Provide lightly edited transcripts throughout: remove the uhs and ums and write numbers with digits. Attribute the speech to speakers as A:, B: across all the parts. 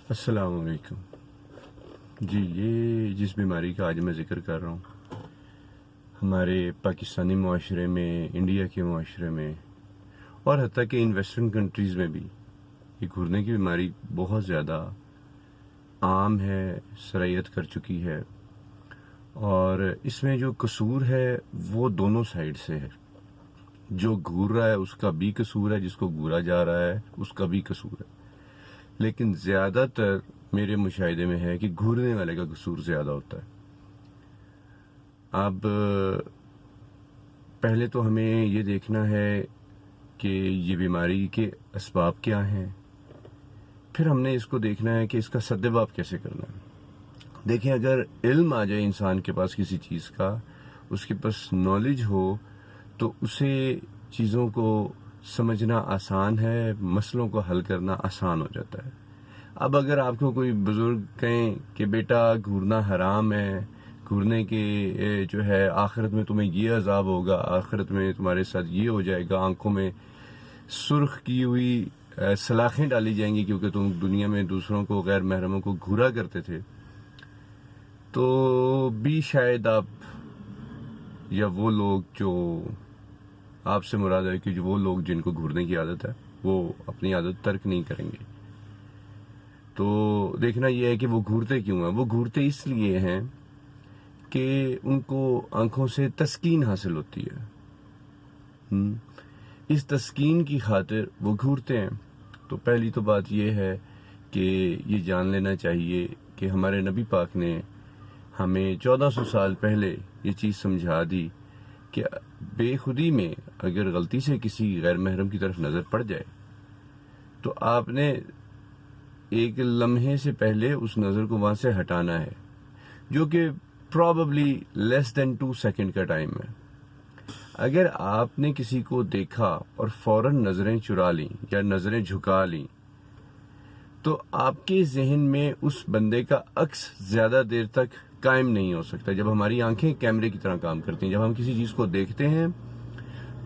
A: السلام علیکم جی، یہ جس بیماری کا آج میں ذکر کر رہا ہوں ہمارے پاکستانی معاشرے میں، انڈیا کے معاشرے میں اور حتیٰ کہ ان ویسٹرن کنٹریز میں بھی یہ گھرنے کی بیماری بہت زیادہ عام ہے، سرایت کر چکی ہے۔ اور اس میں جو قصور ہے وہ دونوں سائیڈ سے ہے۔ جو گھور رہا ہے اس کا بھی قصور ہے، جس کو گھورا جا رہا ہے اس کا بھی قصور ہے، لیکن زیادہ تر میرے مشاہدے میں ہے کہ گھورنے والے کا قصور زیادہ ہوتا ہے۔ اب پہلے تو ہمیں یہ دیکھنا ہے کہ یہ بیماری کے اسباب کیا ہیں، پھر ہم نے اس کو دیکھنا ہے کہ اس کا سدباب کیسے کرنا ہے۔ دیکھیں، اگر علم آ جائے انسان کے پاس کسی چیز کا، اس کے پاس نالج ہو، تو اسے چیزوں کو سمجھنا آسان ہے، مسئلوں کو حل کرنا آسان ہو جاتا ہے۔ اب اگر آپ کو کوئی بزرگ کہیں کہ بیٹا گھورنا حرام ہے، گھورنے کے جو ہے آخرت میں تمہیں یہ عذاب ہوگا، آخرت میں تمہارے ساتھ یہ ہو جائے گا، آنکھوں میں سرخ کی ہوئی سلاخیں ڈالی جائیں گی کیونکہ تم دنیا میں دوسروں کو، غیر محرموں کو گھورا کرتے تھے، تو بھی شاید آپ یا وہ لوگ جو آپ سے مراد ہے کہ جو وہ لوگ جن کو گھورنے کی عادت ہے وہ اپنی عادت ترک نہیں کریں گے۔ تو دیکھنا یہ ہے کہ وہ گھورتے کیوں ہیں۔ وہ گھورتے اس لیے ہیں کہ ان کو آنکھوں سے تسکین حاصل ہوتی ہے، اس تسکین کی خاطر وہ گھورتے ہیں۔ تو پہلی تو بات یہ ہے کہ یہ جان لینا چاہیے کہ ہمارے نبی پاک نے ہمیں 1400 سال پہلے یہ چیز سمجھا دی کہ بے خودی میں اگر غلطی سے کسی غیر محرم کی طرف نظر پڑ جائے تو آپ نے ایک لمحے سے پہلے اس نظر کو وہاں سے ہٹانا ہے، جو کہ پراببلی لیس دین 2 سیکنڈ کا ٹائم ہے۔ اگر آپ نے کسی کو دیکھا اور فوراً نظریں چرا لیں یا نظریں جھکا لیں تو آپ کے ذہن میں اس بندے کا عکس زیادہ دیر تک قائم نہیں ہو سکتا۔ جب ہماری آنکھیں کیمرے کی طرح کام کرتی ہیں، جب ہم کسی چیز کو دیکھتے ہیں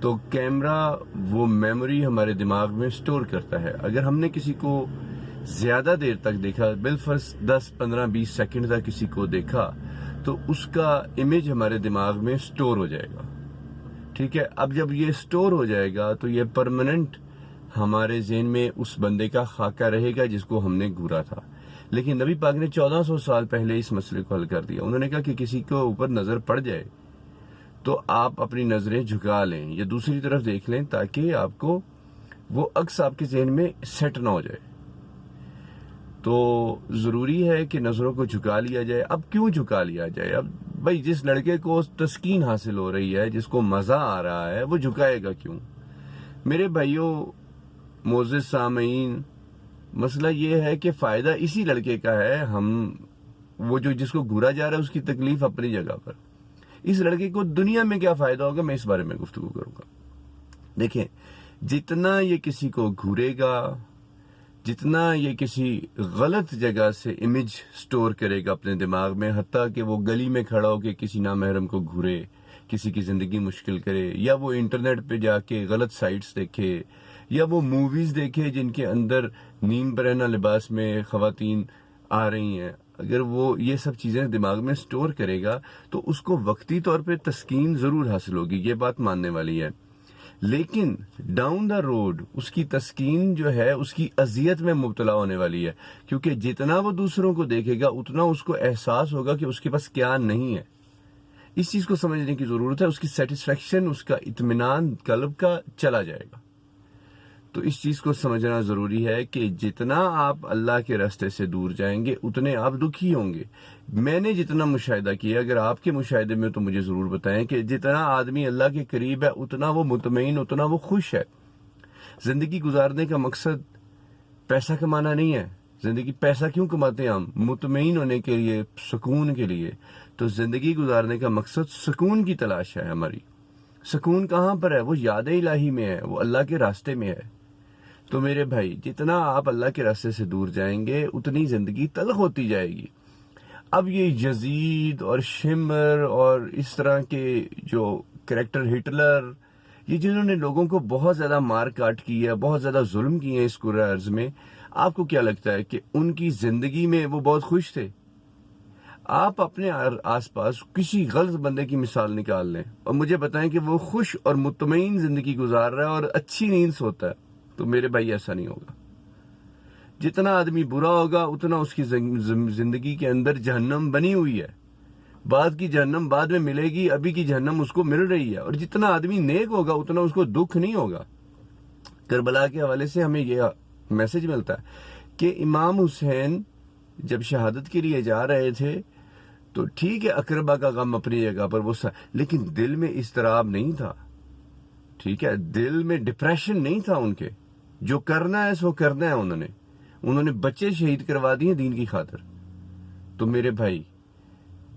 A: تو کیمرہ وہ میموری ہمارے دماغ میں سٹور کرتا ہے۔ اگر ہم نے کسی کو زیادہ دیر تک دیکھا، بالفرض 10 15 20 سیکنڈ تک کسی کو دیکھا، تو اس کا امیج ہمارے دماغ میں سٹور ہو جائے گا، ٹھیک ہے۔ اب جب یہ سٹور ہو جائے گا تو یہ پرماننٹ ہمارے ذہن میں اس بندے کا خاکہ رہے گا جس کو ہم نے گھورا تھا۔ لیکن نبی پاک نے 1400 سال پہلے اس مسئلے کو حل کر دیا۔ انہوں نے کہا کہ کسی کو اوپر نظر پڑ جائے تو آپ اپنی نظریں جھکا لیں یا دوسری طرف دیکھ لیں تاکہ آپ کو وہ عکس آپ کے ذہن میں سیٹ نہ ہو جائے۔ تو ضروری ہے کہ نظروں کو جھکا لیا جائے۔ اب کیوں جھکا لیا جائے؟ اب بھائی جس لڑکے کو تسکین حاصل ہو رہی ہے، جس کو مزہ آ رہا ہے، وہ جھکائے گا کیوں؟ میرے بھائیوں، معزز سامعین، مسئلہ یہ ہے کہ فائدہ اسی لڑکے کا ہے۔ وہ جس کو گھورا جا رہا ہے اس کی تکلیف اپنی جگہ پر، اس لڑکے کو دنیا میں کیا فائدہ ہوگا، میں اس بارے میں گفتگو کروں گا۔ دیکھیں، جتنا یہ کسی کو گھورے گا، جتنا یہ کسی غلط جگہ سے امیج سٹور کرے گا اپنے دماغ میں، حتیٰ کہ وہ گلی میں کھڑا ہو کے کسی نامحرم کو گھورے، کسی کی زندگی مشکل کرے، یا وہ انٹرنیٹ پہ جا کے غلط سائٹس دیکھے، یا وہ موویز دیکھے جن کے اندر نیم برہنہ لباس میں خواتین آ رہی ہیں، اگر وہ یہ سب چیزیں دماغ میں سٹور کرے گا تو اس کو وقتی طور پہ تسکین ضرور حاصل ہوگی، یہ بات ماننے والی ہے۔ لیکن ڈاؤن دا روڈ اس کی تسکین جو ہے اس کی اذیت میں مبتلا ہونے والی ہے، کیونکہ جتنا وہ دوسروں کو دیکھے گا اتنا اس کو احساس ہوگا کہ اس کے پاس کیا نہیں ہے۔ اس چیز کو سمجھنے کی ضرورت ہے۔ اس کی سیٹسفیکشن، اس کا اطمینان قلب کا چلا جائے گا۔ تو اس چیز کو سمجھنا ضروری ہے کہ جتنا آپ اللہ کے راستے سے دور جائیں گے اتنے آپ دکھی ہوں گے۔ میں نے جتنا مشاہدہ کیا، اگر آپ کے مشاہدے میں تو مجھے ضرور بتائیں کہ جتنا آدمی اللہ کے قریب ہے اتنا وہ مطمئن، اتنا وہ خوش ہے۔ زندگی گزارنے کا مقصد پیسہ کمانا نہیں ہے۔ زندگی پیسہ کیوں کماتے ہیں ہم؟ مطمئن ہونے کے لیے، سکون کے لیے۔ تو زندگی گزارنے کا مقصد سکون کی تلاش ہے ہماری۔ سکون کہاں پر ہے؟ وہ یاد الہی میں ہے، وہ اللہ کے راستے میں ہے۔ تو میرے بھائی، جتنا آپ اللہ کے راستے سے دور جائیں گے اتنی زندگی تلخ ہوتی جائے گی۔ اب یہ یزید اور شمر اور اس طرح کے جو کریکٹر، ہٹلر، یہ جنہوں نے لوگوں کو بہت زیادہ مار کاٹ کی ہے، بہت زیادہ ظلم کیے ہیں اس کرۂ ارض میں، آپ کو کیا لگتا ہے کہ ان کی زندگی میں وہ بہت خوش تھے؟ آپ اپنے آس پاس کسی غلط بندے کی مثال نکال لیں اور مجھے بتائیں کہ وہ خوش اور مطمئن زندگی گزار رہا ہے اور اچھی نیند سوتا ہے، تو میرے بھائی ایسا نہیں ہوگا۔ جتنا آدمی برا ہوگا اتنا اس کی زندگی کے اندر جہنم بنی ہوئی ہے۔ بعد کی جہنم بعد میں ملے گی، ابھی کی جہنم اس کو مل رہی ہے۔ اور جتنا آدمی نیک ہوگا اتنا اس کو دکھ نہیں ہوگا۔ کربلا کے حوالے سے ہمیں یہ میسج ملتا ہے کہ امام حسین جب شہادت کے لیے جا رہے تھے تو ٹھیک ہے، اقربا کا غم اپنی جگہ پر وہ لیکن دل میں اضطراب نہیں تھا، ٹھیک ہے، دل میں ڈپریشن نہیں تھا ان کے۔ جو کرنا ہے سو کرنا ہے انہوں نے بچے شہید کروا دیے دین کی خاطر۔ تو میرے بھائی،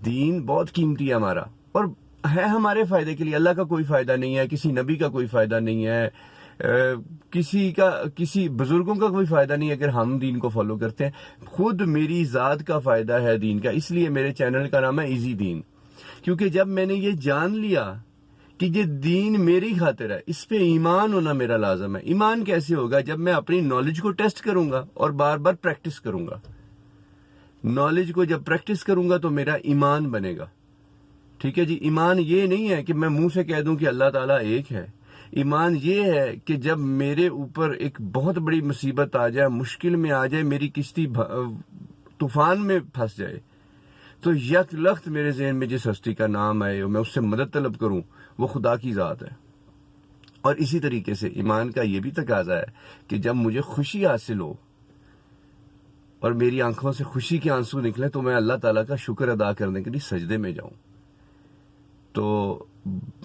A: دین بہت قیمتی ہے ہمارا، اور ہے ہمارے فائدے کے لیے۔ اللہ کا کوئی فائدہ نہیں ہے، کسی نبی کا کوئی فائدہ نہیں ہے، کسی بزرگوں کا کوئی فائدہ نہیں ہے اگر ہم دین کو فالو کرتے ہیں۔ خود میری ذات کا فائدہ ہے دین کا، اس لیے میرے چینل کا نام ہے ایزی دین، کیونکہ جب میں نے یہ جان لیا کہ یہ دین میری خاطر ہے، اس پہ ایمان ہونا میرا لازم ہے۔ ایمان کیسے ہوگا؟ جب میں اپنی نالج کو ٹیسٹ کروں گا اور بار بار پریکٹس کروں گا۔ نالج کو جب پریکٹس کروں گا تو میرا ایمان بنے گا، ٹھیک ہے جی۔ ایمان یہ نہیں ہے کہ میں منہ سے کہہ دوں کہ اللہ تعالیٰ ایک ہے۔ ایمان یہ ہے کہ جب میرے اوپر ایک بہت بڑی مصیبت آ جائے، مشکل میں آ جائے، میری کشتی طوفان میں پھنس جائے، تو یک لخت میرے ذہن میں جس ہستی کا نام آئے اور میں اس سے مدد طلب کروں، وہ خدا کی ذات ہے۔ اور اسی طریقے سے ایمان کا یہ بھی تقاضا ہے کہ جب مجھے خوشی حاصل ہو اور میری آنکھوں سے خوشی کے آنسو نکلیں تو میں اللہ تعالیٰ کا شکر ادا کرنے کے لیے سجدے میں جاؤں۔ تو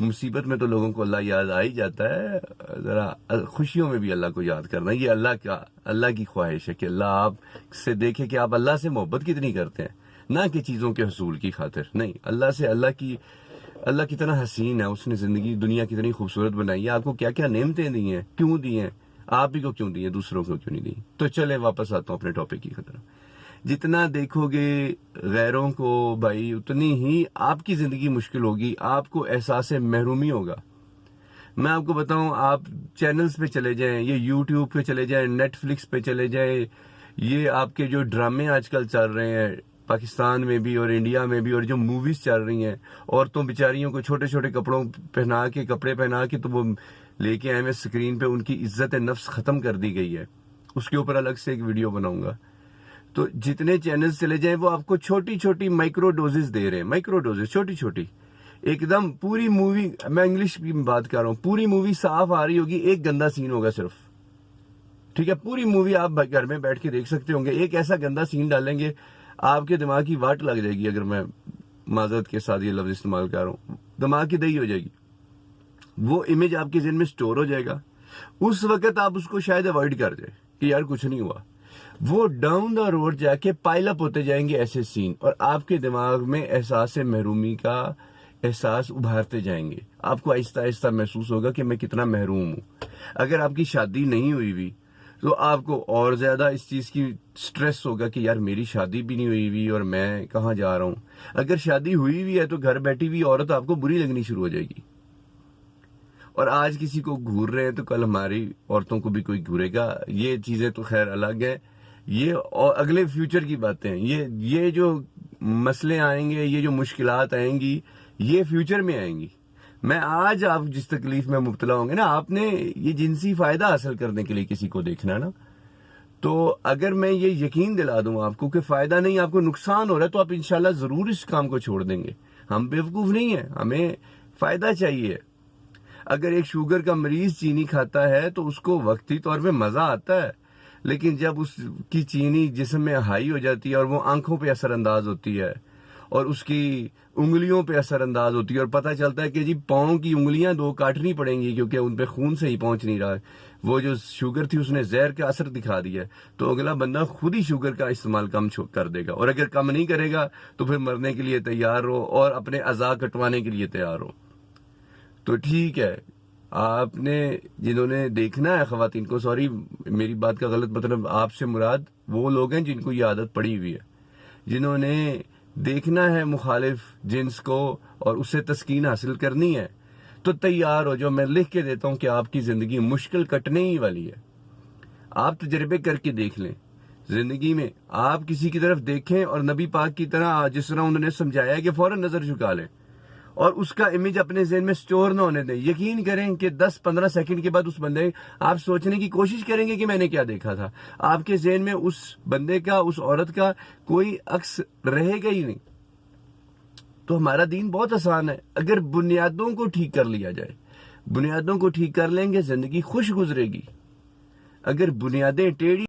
A: مصیبت میں تو لوگوں کو اللہ یاد آ ہی جاتا ہے، ذرا خوشیوں میں بھی اللہ کو یاد کرنا، یہ اللہ کی خواہش ہے کہ اللہ آپ سے دیکھے کہ آپ اللہ سے محبت کتنی کرتے ہیں، نہ کہ چیزوں کے حصول کی خاطر نہیں۔ اللہ سے اللہ کتنا حسین ہے، اس نے زندگی دنیا کتنی خوبصورت بنائی ہے، آپ کو کیا کیا نعمتیں دی ہیں، کیوں دی ہیں، آپ ہی کو کیوں دی ہیں، دوسروں کو کیوں نہیں دی۔ تو چلے واپس آتا ہوں اپنے ٹاپک کی خطرہ۔ جتنا دیکھو گے غیروں کو بھائی، اتنی ہی آپ کی زندگی مشکل ہوگی، آپ کو احساس محرومی ہوگا۔ میں آپ کو بتاؤں، آپ چینلز پہ چلے جائیں، یہ یوٹیوب پہ چلے جائیں، نیٹ فلکس پہ چلے جائیں، یہ آپ کے جو ڈرامے آج کل چل رہے ہیں پاکستان میں بھی اور انڈیا میں بھی، اور جو موویز چل رہی ہیں، عورتوں بیچاریوں کو چھوٹے چھوٹے کپڑے پہنا کے تو وہ لے کے آئے ہیں اسکرین پہ، ان کی عزت نفس ختم کر دی گئی ہے۔ اس کے اوپر الگ سے ایک ویڈیو بناؤں گا۔ تو جتنے چینلز چلے جائیں وہ آپ کو چھوٹی چھوٹی مائکرو ڈوزز دے رہے ہیں، مائکرو ڈوزز چھوٹی چھوٹی، ایک دم پوری مووی، میں انگلش کی بات کر رہا ہوں، پوری مووی صاف آ رہی ہوگی، ایک گندا سین ہوگا صرف، ٹھیک ہے۔ پوری مووی آپ گھر میں بیٹھ کے دیکھ سکتے ہوں گے، ایک ایسا گندا سین ڈالیں گے آپ کے دماغ کی واٹ لگ جائے گی، اگر میں معذرت کے ساتھ یہ لفظ استعمال کر رہا ہوں، دماغ کی دہی ہو جائے گی، وہ امیج آپ کے ذہن میں سٹور ہو جائے گا۔ اس وقت آپ اس کو شاید اوائڈ کر دیں کہ یار کچھ نہیں ہوا، وہ ڈاؤن دا روڈ جا کے پائل اپ ہوتے جائیں گے ایسے سین، اور آپ کے دماغ میں احساس محرومی کا احساس ابھارتے جائیں گے۔ آپ کو آہستہ آہستہ محسوس ہوگا کہ میں کتنا محروم ہوں۔ اگر آپ کی شادی نہیں ہوئی ہوئی تو آپ کو اور زیادہ اس چیز کی سٹریس ہوگا کہ یار میری شادی بھی نہیں ہوئی ہوئی اور میں کہاں جا رہا ہوں۔ اگر شادی ہوئی ہوئی ہے تو گھر بیٹھی ہوئی عورت آپ کو بری لگنی شروع ہو جائے گی، اور آج کسی کو گھور رہے ہیں تو کل ہماری عورتوں کو بھی کوئی گھورے گا۔ یہ چیزیں تو خیر الگ ہیں، یہ اگلے فیوچر کی باتیں ہیں۔ یہ جو مسئلے آئیں گے، یہ جو مشکلات آئیں گی، یہ فیوچر میں آئیں گی۔ میں آج آپ جس تکلیف میں مبتلا ہوں گے نا، آپ نے یہ جنسی فائدہ حاصل کرنے کے لیے کسی کو دیکھنا ہے نا، تو اگر میں یہ یقین دلا دوں آپ کو کہ فائدہ نہیں، آپ کو نقصان ہو رہا ہے، تو آپ انشاءاللہ ضرور اس کام کو چھوڑ دیں گے۔ ہم بیوقوف نہیں ہیں، ہمیں فائدہ چاہیے۔ اگر ایک شوگر کا مریض چینی کھاتا ہے تو اس کو وقتی طور پہ مزہ آتا ہے، لیکن جب اس کی چینی جسم میں ہائی ہو جاتی ہے اور وہ آنکھوں پہ اثر انداز ہوتی ہے اور اس کی انگلیوں پہ اثر انداز ہوتی ہے، اور پتہ چلتا ہے کہ جی پاؤں کی انگلیاں 2 کاٹنی پڑیں گی کیونکہ ان پہ خون سے ہی پہنچ نہیں رہا ہے، وہ جو شوگر تھی اس نے زہر کا اثر دکھا دیا ہے، تو اگلا بندہ خود ہی شوگر کا استعمال کم کر دے گا، اور اگر کم نہیں کرے گا تو پھر مرنے کے لیے تیار ہو اور اپنے اعضاء کٹوانے کے لیے تیار ہو۔ تو ٹھیک ہے، آپ نے جنہوں نے دیکھنا ہے خواتین کو، سوری میری بات کا غلط مطلب، آپ سے مراد وہ لوگ ہیں جن کو یہ عادت پڑی ہوئی ہے، جنہوں نے دیکھنا ہے مخالف جنس کو اور اس سے تسکین حاصل کرنی ہے، تو تیار ہو جو میں لکھ کے دیتا ہوں کہ آپ کی زندگی مشکل کٹنے ہی والی ہے۔ آپ تجربے کر کے دیکھ لیں زندگی میں. آپ کسی کی طرف دیکھیں اور نبی پاک کی طرح جس طرح انہوں نے سمجھایا کہ فوراً نظر جھکا لیں اور اس کا امیج اپنے ذہن میں سٹور نہ ہونے دیں. یقین کریں کہ 10-15 سیکنڈ کے بعد اس بندے آپ سوچنے کی کوشش کریں گے کہ میں نے کیا دیکھا تھا. آپ کے ذہن میں اس بندے کا اس عورت کا کوئی عکس رہے گا ہی نہیں. تو ہمارا دین بہت آسان ہے اگر بنیادوں کو ٹھیک کر لیا جائے. بنیادوں کو ٹھیک کر لیں گے زندگی خوش گزرے گی. اگر بنیادیں ٹیڑھی